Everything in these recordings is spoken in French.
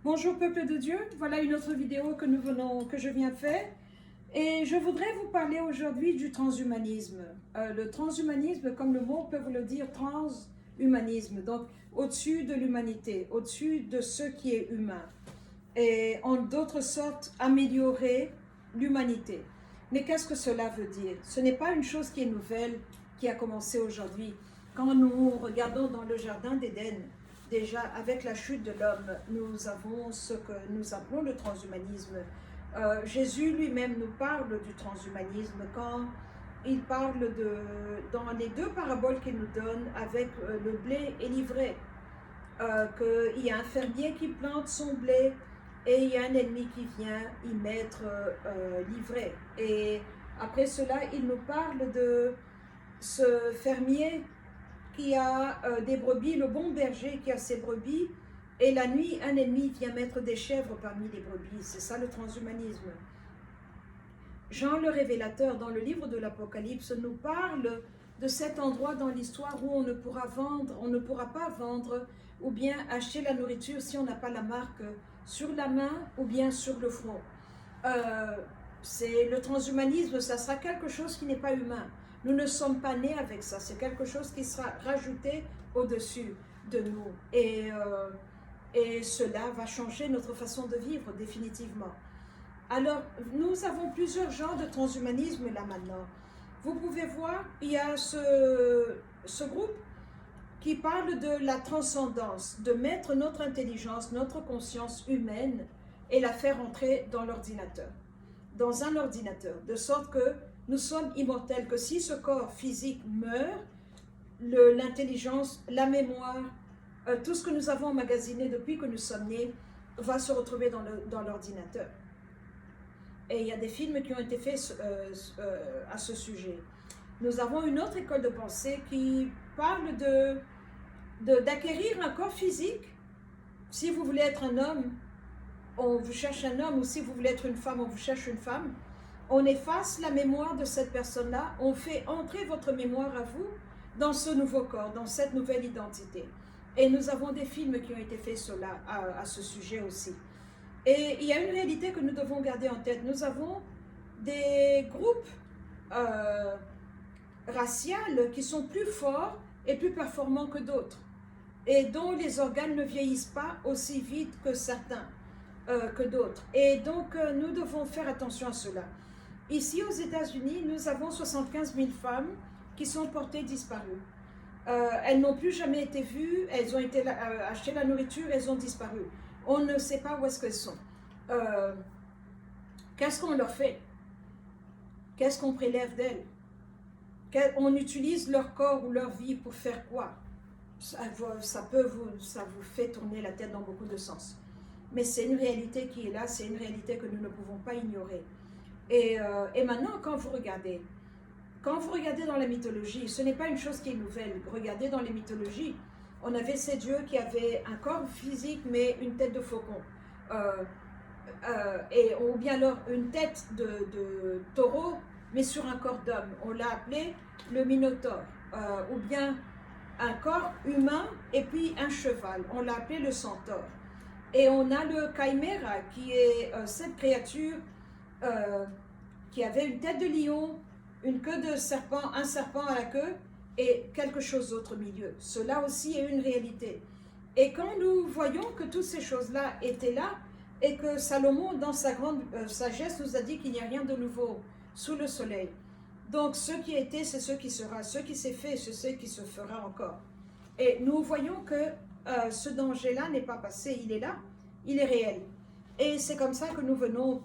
Bonjour peuple de Dieu, voilà une autre vidéo que je viens faire et je voudrais vous parler aujourd'hui du transhumanisme. Le transhumanisme, comme le mot peut vous le dire, transhumanisme, donc au-dessus de l'humanité, au-dessus de ce qui est humain et en d'autres sortes améliorer l'humanité. Mais qu'est-ce que cela veut dire? Ce n'est pas une chose qui est nouvelle, qui a commencé aujourd'hui. Quand nous regardons dans le jardin d'Éden, déjà avec la chute de l'homme, nous avons ce que nous appelons le transhumanisme. Jésus lui-même nous parle du transhumanisme quand il parle dans les deux paraboles qu'il nous donne avec le blé et l'ivraie, qu'il y a un fermier qui plante son blé et il y a un ennemi qui vient y mettre l'ivraie. Et après cela, il nous parle de ce fermier qui a des brebis, le bon berger qui a ses brebis, et la nuit, un ennemi vient mettre des chèvres parmi les brebis. C'est ça le transhumanisme. Jean le Révélateur, dans le livre de l'Apocalypse, nous parle de cet endroit dans l'histoire où on ne pourra pas vendre ou bien acheter la nourriture si on n'a pas la marque sur la main ou bien sur le front. C'est le transhumanisme, ça sera quelque chose qui n'est pas humain. Nous ne sommes pas nés avec ça, c'est quelque chose qui sera rajouté au-dessus de nous. Et cela va changer notre façon de vivre définitivement. Alors, nous avons plusieurs genres de transhumanisme là maintenant. Vous pouvez voir, il y a ce groupe qui parle de la transcendance, de mettre notre intelligence, notre conscience humaine et la faire entrer dans l'ordinateur, dans un ordinateur, de sorte que nous sommes immortels, que si ce corps physique meurt, l'intelligence, la mémoire, tout ce que nous avons emmagasiné depuis que nous sommes nés va se retrouver dans l'ordinateur. Et il y a des films qui ont été faits à ce sujet. Nous avons une autre école de pensée qui parle d'acquérir un corps physique. Si vous voulez être un homme, on vous cherche un homme, ou si vous voulez être une femme, on vous cherche une femme. On efface la mémoire de cette personne-là, on fait entrer votre mémoire à vous dans ce nouveau corps, dans cette nouvelle identité. Et nous avons des films qui ont été faits à ce sujet aussi. Et il y a une réalité que nous devons garder en tête. Nous avons des groupes raciaux qui sont plus forts et plus performants que d'autres, et dont les organes ne vieillissent pas aussi vite que certains, que d'autres. Et donc, nous devons faire attention à cela. Ici, aux États-Unis, nous avons 75 000 femmes qui sont portées disparues. Elles n'ont plus jamais été vues, elles ont été acheter la nourriture, elles ont disparu. On ne sait pas où est-ce qu'elles sont. Qu'est-ce qu'on leur fait? Qu'est-ce qu'on prélève d'elles? On utilise leur corps ou leur vie pour faire quoi? Ça vous fait tourner la tête dans beaucoup de sens. Mais c'est une réalité qui est là, c'est une réalité que nous ne pouvons pas ignorer. Et maintenant, quand vous regardez dans la mythologie, ce n'est pas une chose qui est nouvelle. Regardez dans les mythologies, on avait ces dieux qui avaient un corps physique, mais une tête de faucon. Ou bien alors une tête de taureau, mais sur un corps d'homme. On l'a appelé le Minotaure. Ou bien un corps humain et puis un cheval. On l'a appelé le centaure. Et on a le Chimera, qui est cette créature qui avait une tête de lion, une queue de serpent, un serpent à la queue, et quelque chose d'autre au milieu. Cela aussi est une réalité. Et quand nous voyons que toutes ces choses-là étaient là, et que Salomon, dans sa grande sagesse, nous a dit qu'il n'y a rien de nouveau sous le soleil. Donc, ce qui a été, c'est ce qui sera. Ce qui s'est fait, c'est ce qui se fera encore. Et nous voyons que ce danger-là n'est pas passé. Il est là, il est réel. Et c'est comme ça que nous venons...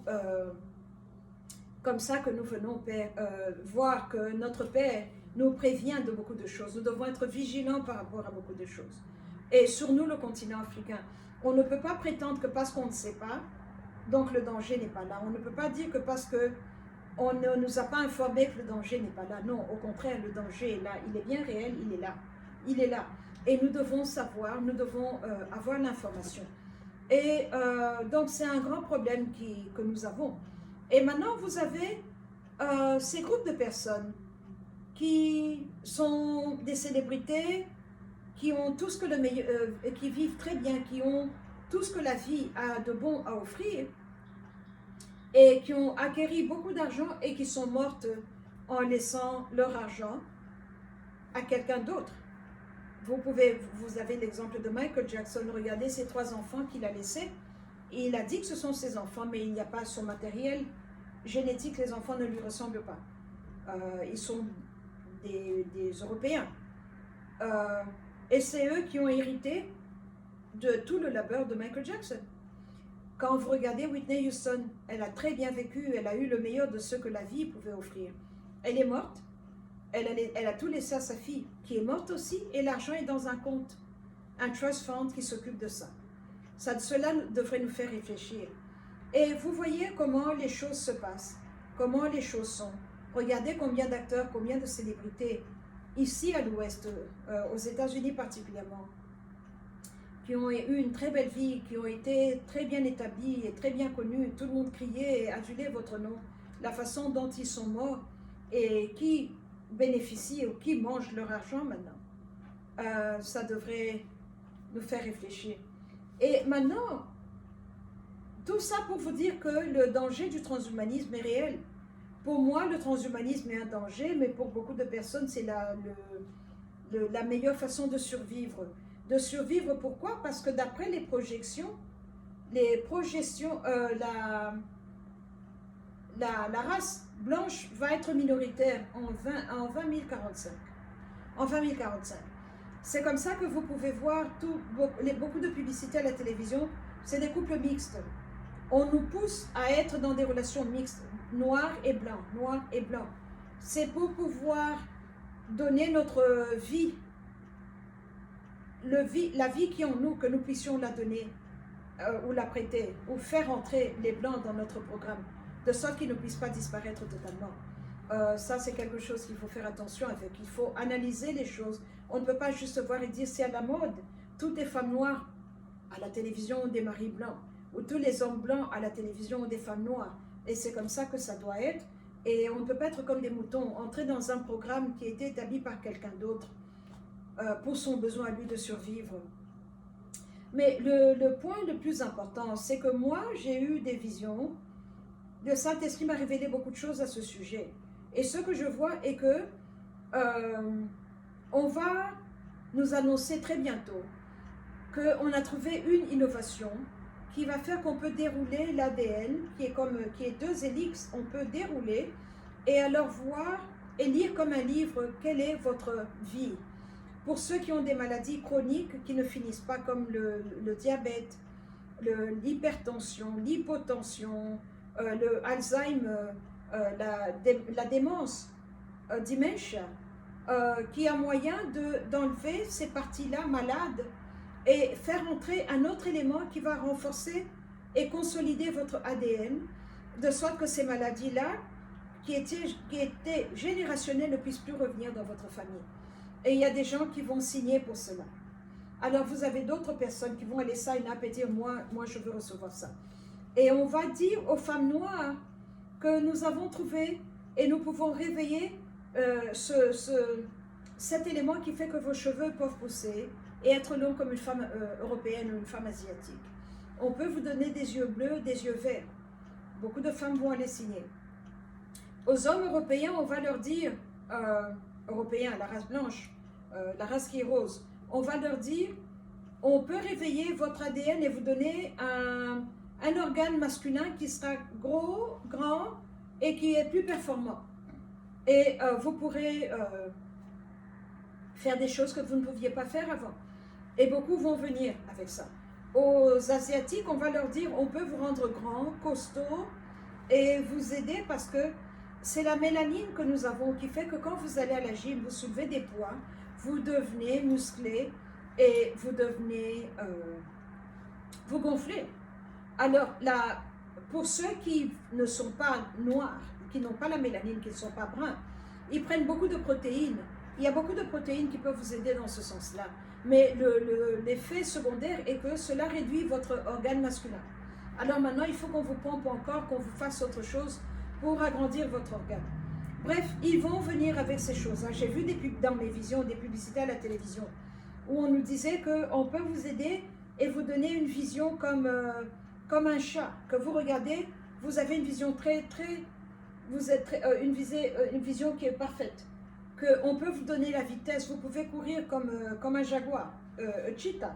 voir que notre Père nous prévient de beaucoup de choses. Nous devons être vigilants par rapport à beaucoup de choses. Et sur nous, le continent africain, on ne peut pas prétendre que parce qu'on ne sait pas, donc le danger n'est pas là. On ne peut pas dire que parce qu'on ne nous a pas informé que le danger n'est pas là. Non, au contraire, le danger est là. Il est bien réel, il est là. Il est là. Et nous devons savoir, nous devons avoir l'information. Et donc, c'est un grand problème que nous avons. Et maintenant, vous avez ces groupes de personnes qui sont des célébrités, qui ont tout ce que le meilleur, qui vivent très bien, qui ont tout ce que la vie a de bon à offrir et qui ont acquis beaucoup d'argent et qui sont mortes en laissant leur argent à quelqu'un d'autre. Vous avez l'exemple de Michael Jackson, regardez ces 3 enfants qu'il a laissés. Il a dit que ce sont ses enfants, mais il n'y a pas son matériel génétique, les enfants ne lui ressemblent pas. Ils sont des Européens. Et c'est eux qui ont hérité de tout le labeur de Michael Jackson. Quand vous regardez Whitney Houston, elle a très bien vécu, elle a eu le meilleur de ce que la vie pouvait offrir. Elle est morte, elle a tout laissé à sa fille, qui est morte aussi, et l'argent est dans un compte, un trust fund qui s'occupe de ça. Cela devrait nous faire réfléchir. Et vous voyez comment les choses se passent, comment les choses sont. Regardez combien d'acteurs, combien de célébrités, ici à l'Ouest, aux États-Unis particulièrement, qui ont eu une très belle vie, qui ont été très bien établis et très bien connus. Tout le monde criait et adulait votre nom, la façon dont ils sont morts et qui bénéficient ou qui mangent leur argent maintenant. Ça devrait nous faire réfléchir. Et maintenant, tout ça pour vous dire que le danger du transhumanisme est réel. Pour moi, le transhumanisme est un danger, mais pour beaucoup de personnes, c'est la meilleure façon de survivre. De survivre, pourquoi? Parce que d'après les projections, la race blanche va être minoritaire en 2045. En 2045. C'est comme ça que vous pouvez voir beaucoup de publicités à la télévision, c'est des couples mixtes. On nous pousse à être dans des relations mixtes, noir et blanc, noir et blanc. C'est pour pouvoir donner notre vie, la vie qui est en nous, que nous puissions la donner ou la prêter, ou faire entrer les blancs dans notre programme, de sorte qu'ils ne puissent pas disparaître totalement. Ça, c'est quelque chose qu'il faut faire attention avec. Il faut analyser les choses. On ne peut pas juste voir et dire c'est à la mode. Toutes les femmes noires à la télévision ont des maris blancs, ou tous les hommes blancs à la télévision ont des femmes noires. Et c'est comme ça que ça doit être. Et on ne peut pas être comme des moutons, entrer dans un programme qui a été établi par quelqu'un d'autre pour son besoin à lui de survivre. Mais le point le plus important, c'est que moi, j'ai eu des visions. Le Saint-Esprit m'a révélé beaucoup de choses à ce sujet. Et ce que je vois est que on va nous annoncer très bientôt qu'on a trouvé une innovation qui va faire qu'on peut dérouler l'ADN, qui est 2 hélices, on peut dérouler et alors voir et lire comme un livre quelle est votre vie. Pour ceux qui ont des maladies chroniques qui ne finissent pas, comme le diabète, l'hypertension, l'hypotension, le Alzheimer, la démence, dementia, qui a moyen d'enlever ces parties-là malades et faire entrer un autre élément qui va renforcer et consolider votre ADN, de sorte que ces maladies-là, qui étaient générationnelles, ne puissent plus revenir dans votre famille. Et il y a des gens qui vont signer pour cela. Alors vous avez d'autres personnes qui vont aller sign up et dire moi je veux recevoir ça. Et on va dire aux femmes noires que nous avons trouvé et nous pouvons réveiller cet élément qui fait que vos cheveux peuvent pousser et être longs comme une femme européenne ou une femme asiatique. On peut vous donner des yeux bleus, des yeux verts. Beaucoup de femmes vont aller signer. Aux hommes européens, on va leur dire, européens, la race blanche, la race qui est rose, on va leur dire, on peut réveiller votre ADN et vous donner un organe masculin qui sera gros, grand et qui est plus performant. Et vous pourrez faire des choses que vous ne pouviez pas faire avant. Et beaucoup vont venir avec ça. Aux Asiatiques, on va leur dire, on peut vous rendre grand, costaud et vous aider parce que c'est la mélanine que nous avons qui fait que quand vous allez à la gym, vous soulevez des poids, vous devenez musclé et vous devenez, vous gonflez. Alors là, pour ceux qui ne sont pas noirs, qui n'ont pas la mélanine, qui ne sont pas bruns, ils prennent beaucoup de protéines. Il y a beaucoup de protéines qui peuvent vous aider dans ce sens-là. Mais l'effet secondaire est que cela réduit votre organe masculin. Alors maintenant, il faut qu'on vous pompe encore, qu'on vous fasse autre chose pour agrandir votre organe. Bref, ils vont venir avec ces choses-là. J'ai vu dans mes visions des publicités à la télévision où on nous disait qu'on peut vous aider et vous donner une vision comme un chat, que vous regardez, vous avez une vision une vision qui est parfaite, qu'on peut vous donner la vitesse, vous pouvez courir comme un jaguar, cheetah,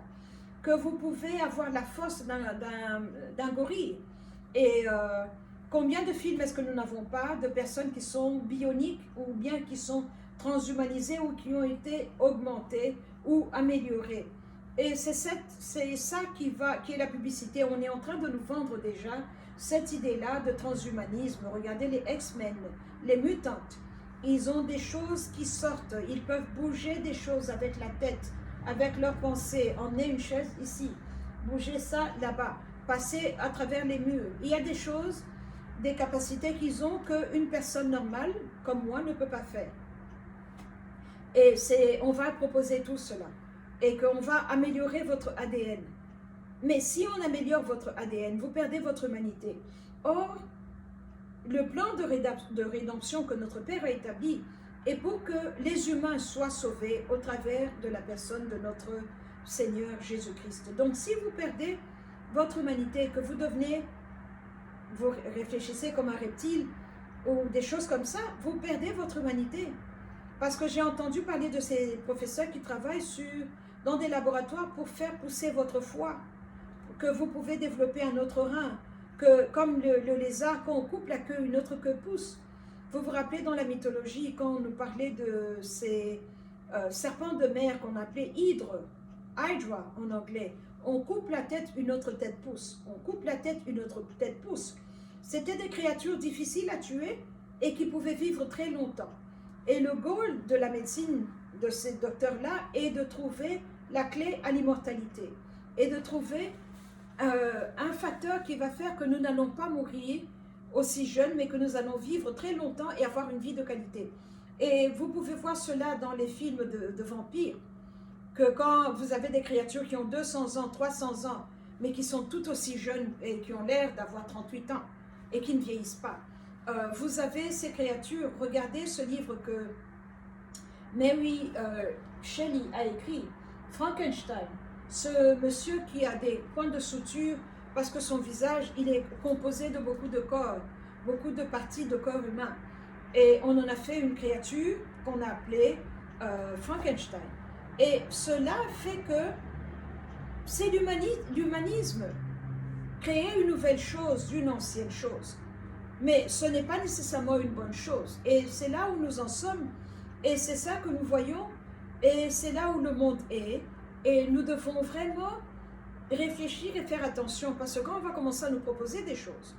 que vous pouvez avoir la force d'un gorille. Et combien de films est-ce que nous n'avons pas de personnes qui sont bioniques ou bien qui sont transhumanisées ou qui ont été augmentées ou améliorées? Et c'est ça qui est la publicité. On est en train de nous vendre déjà cette idée-là de transhumanisme. Regardez les X-Men, les mutantes. Ils ont des choses qui sortent. Ils peuvent bouger des choses avec la tête, avec leurs pensées. Emmener une chaise ici, bouger ça là-bas, passer à travers les murs. Il y a des choses, des capacités qu'ils ont qu'une personne normale comme moi ne peut pas faire. Et on va proposer tout cela. Et qu'on va améliorer votre ADN. Mais si on améliore votre ADN, vous perdez votre humanité. Or, le plan de rédemption que notre Père a établi est pour que les humains soient sauvés au travers de la personne de notre Seigneur Jésus-Christ. Donc, si vous perdez votre humanité, que vous vous réfléchissez comme un reptile ou des choses comme ça, vous perdez votre humanité. Parce que j'ai entendu parler de ces professeurs qui travaillent dans des laboratoires pour faire pousser votre foie, que vous pouvez développer un autre rein, que comme le lézard, quand on coupe la queue, une autre queue pousse. Vous vous rappelez dans la mythologie, quand on nous parlait de ces serpents de mer qu'on appelait hydre, hydra en anglais, on coupe la tête, une autre tête pousse. On coupe la tête, une autre tête pousse. C'était des créatures difficiles à tuer et qui pouvaient vivre très longtemps. Et le goal de la médecine de ces docteurs-là est de trouver la clé à l'immortalité et de trouver un facteur qui va faire que nous n'allons pas mourir aussi jeunes, mais que nous allons vivre très longtemps et avoir une vie de qualité. Et vous pouvez voir cela dans les films de vampires, que quand vous avez des créatures qui ont 200 ans, 300 ans, mais qui sont tout aussi jeunes et qui ont l'air d'avoir 38 ans et qui ne vieillissent pas. Vous avez ces créatures, regardez ce livre que Mary Shelley a écrit, Frankenstein, ce monsieur qui a des points de suture parce que son visage, il est composé de beaucoup de corps, beaucoup de parties de corps humain. Et on en a fait une créature qu'on a appelée Frankenstein. Et cela fait que c'est l'humanisme, créer une nouvelle chose d'une ancienne chose. Mais ce n'est pas nécessairement une bonne chose. Et c'est là où nous en sommes. Et c'est ça que nous voyons. Et c'est là où le monde est. Et nous devons vraiment réfléchir et faire attention. Parce que quand on va commencer à nous proposer des choses,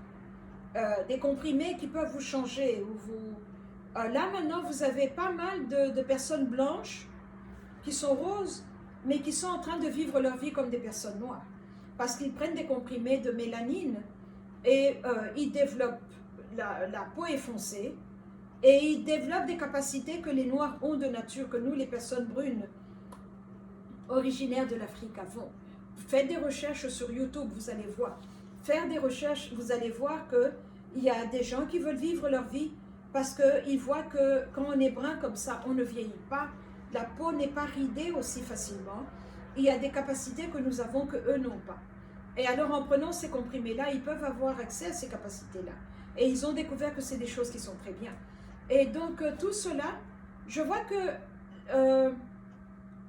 des comprimés qui peuvent vous changer, là maintenant vous avez pas mal de personnes blanches qui sont roses, mais qui sont en train de vivre leur vie comme des personnes noires. Parce qu'ils prennent des comprimés de mélanine et ils développent, la peau est foncée, et ils développent des capacités que les noirs ont de nature, que nous, les personnes brunes, originaires de l'Afrique, avons. Faites des recherches sur YouTube, vous allez voir. Faire des recherches, vous allez voir qu'il y a des gens qui veulent vivre leur vie parce qu'ils voient que quand on est brun comme ça, on ne vieillit pas, la peau n'est pas ridée aussi facilement. Il y a des capacités que nous avons que eux n'ont pas. Et alors en prenant ces comprimés-là, ils peuvent avoir accès à ces capacités-là. Et ils ont découvert que c'est des choses qui sont très bien. Et donc tout cela, je vois que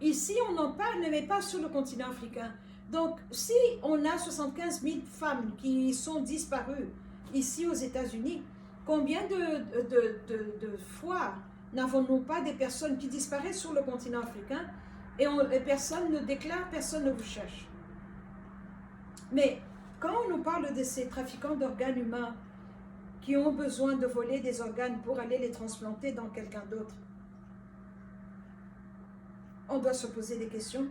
ici on n'en parle, mais pas sur le continent africain. Donc si on a 75 000 femmes qui sont disparues ici aux États-Unis, combien de fois n'avons-nous pas des personnes qui disparaissent sur le continent africain et personne ne déclare, personne ne vous cherche? Mais quand on nous parle de ces trafiquants d'organes humains qui ont besoin de voler des organes pour aller les transplanter dans quelqu'un d'autre, on doit se poser des questions.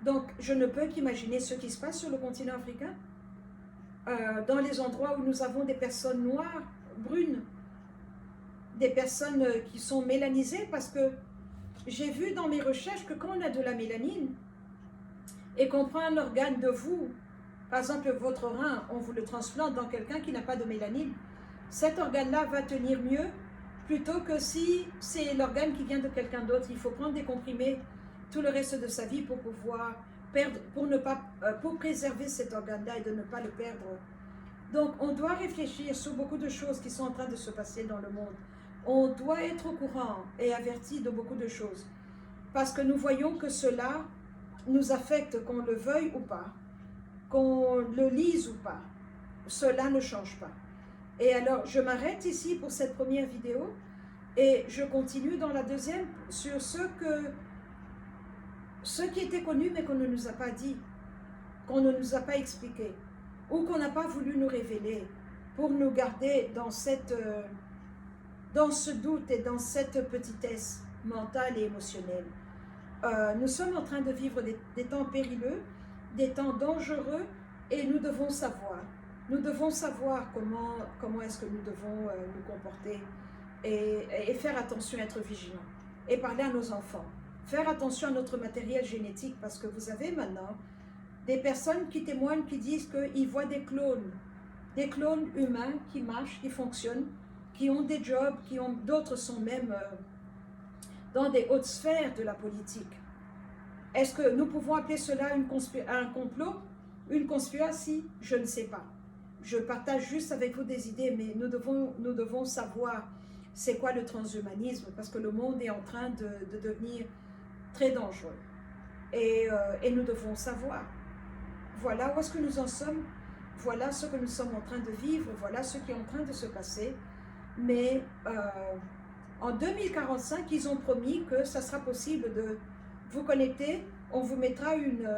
Donc, je ne peux qu'imaginer ce qui se passe sur le continent africain, dans les endroits où nous avons des personnes noires, brunes, des personnes qui sont mélanisées, parce que j'ai vu dans mes recherches que quand on a de la mélanine et qu'on prend un organe de vous, par exemple votre rein, on vous le transplante dans quelqu'un qui n'a pas de mélanine, cet organe-là va tenir mieux plutôt que si c'est l'organe qui vient de quelqu'un d'autre. Il faut prendre des comprimés tout le reste de sa vie pour pouvoir pour préserver cet organe-là et de ne pas le perdre. Donc, on doit réfléchir sur beaucoup de choses qui sont en train de se passer dans le monde. On doit être au courant et averti de beaucoup de choses. Parce que nous voyons que cela nous affecte, qu'on le veuille ou pas, qu'on le lise ou pas. Cela ne change pas. Et alors, je m'arrête ici pour cette première vidéo et je continue dans la deuxième sur ce qui était connu mais qu'on ne nous a pas dit, qu'on ne nous a pas expliqué ou qu'on n'a pas voulu nous révéler pour nous garder dans ce doute et dans cette petitesse mentale et émotionnelle. Nous sommes en train de vivre des temps périlleux, des temps dangereux et nous devons savoir. Nous devons savoir comment est-ce que nous devons nous comporter et faire attention, être vigilants et parler à nos enfants. Faire attention à notre matériel génétique parce que vous avez maintenant des personnes qui témoignent, qui disent qu'ils voient des clones humains qui marchent, qui fonctionnent, qui ont des jobs, d'autres sont même dans des hautes sphères de la politique. Est-ce que nous pouvons appeler cela un complot, une conspiration? Je ne sais pas. Je partage juste avec vous des idées, mais nous devons savoir c'est quoi le transhumanisme, parce que le monde est en train de devenir très dangereux. Et nous devons savoir. Voilà où est-ce que nous en sommes, voilà ce que nous sommes en train de vivre, voilà ce qui est en train de se passer. Mais en 2045, ils ont promis que ça sera possible de vous connecter, on vous mettra une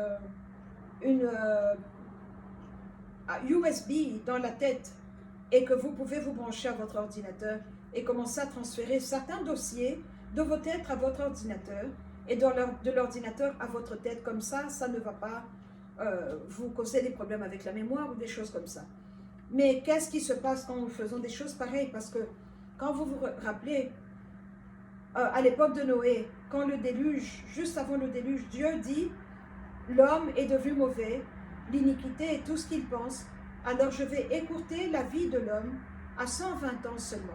USB dans la tête et que vous pouvez vous brancher à votre ordinateur et commencer à transférer certains dossiers de votre tête à votre ordinateur et de l'ordinateur à votre tête. Comme ça ne va pas vous causer des problèmes avec la mémoire ou des choses comme ça. Mais qu'est-ce qui se passe quand nous faisons des choses pareilles? Parce que quand vous vous rappelez, à l'époque de Noé, quand le déluge, juste avant le déluge, Dieu dit « L'homme est devenu mauvais, l'iniquité est tout ce qu'il pense, alors je vais écourter la vie de l'homme à 120 ans seulement. »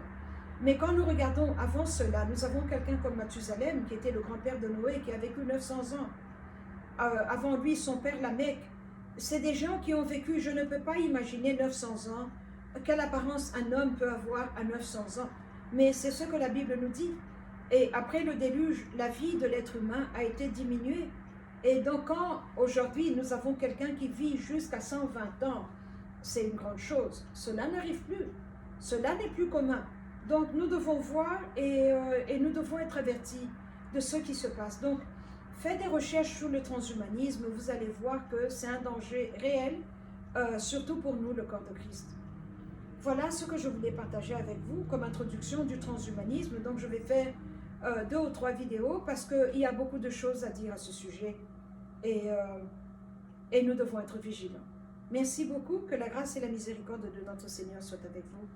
Mais quand nous regardons avant cela, nous avons quelqu'un comme Mathusalem, qui était le grand-père de Noé, qui a vécu 900 ans. Avant lui, son père Lamech. C'est des gens qui ont vécu, je ne peux pas imaginer 900 ans, quelle apparence un homme peut avoir à 900 ans. Mais c'est ce que la Bible nous dit. Et après le déluge, la vie de l'être humain a été diminuée. Et donc quand aujourd'hui nous avons quelqu'un qui vit jusqu'à 120 ans, c'est une grande chose. Cela n'arrive plus. Cela n'est plus commun. Donc nous devons voir et nous devons être avertis de ce qui se passe. Donc faites des recherches sur le transhumanisme, vous allez voir que c'est un danger réel, surtout pour nous, le corps de Christ. Voilà ce que je voulais partager avec vous comme introduction du transhumanisme. Donc je vais faire 2 ou 3 vidéos parce qu'il y a beaucoup de choses à dire à ce sujet et nous devons être vigilants. Merci beaucoup, que la grâce et la miséricorde de notre Seigneur soient avec vous.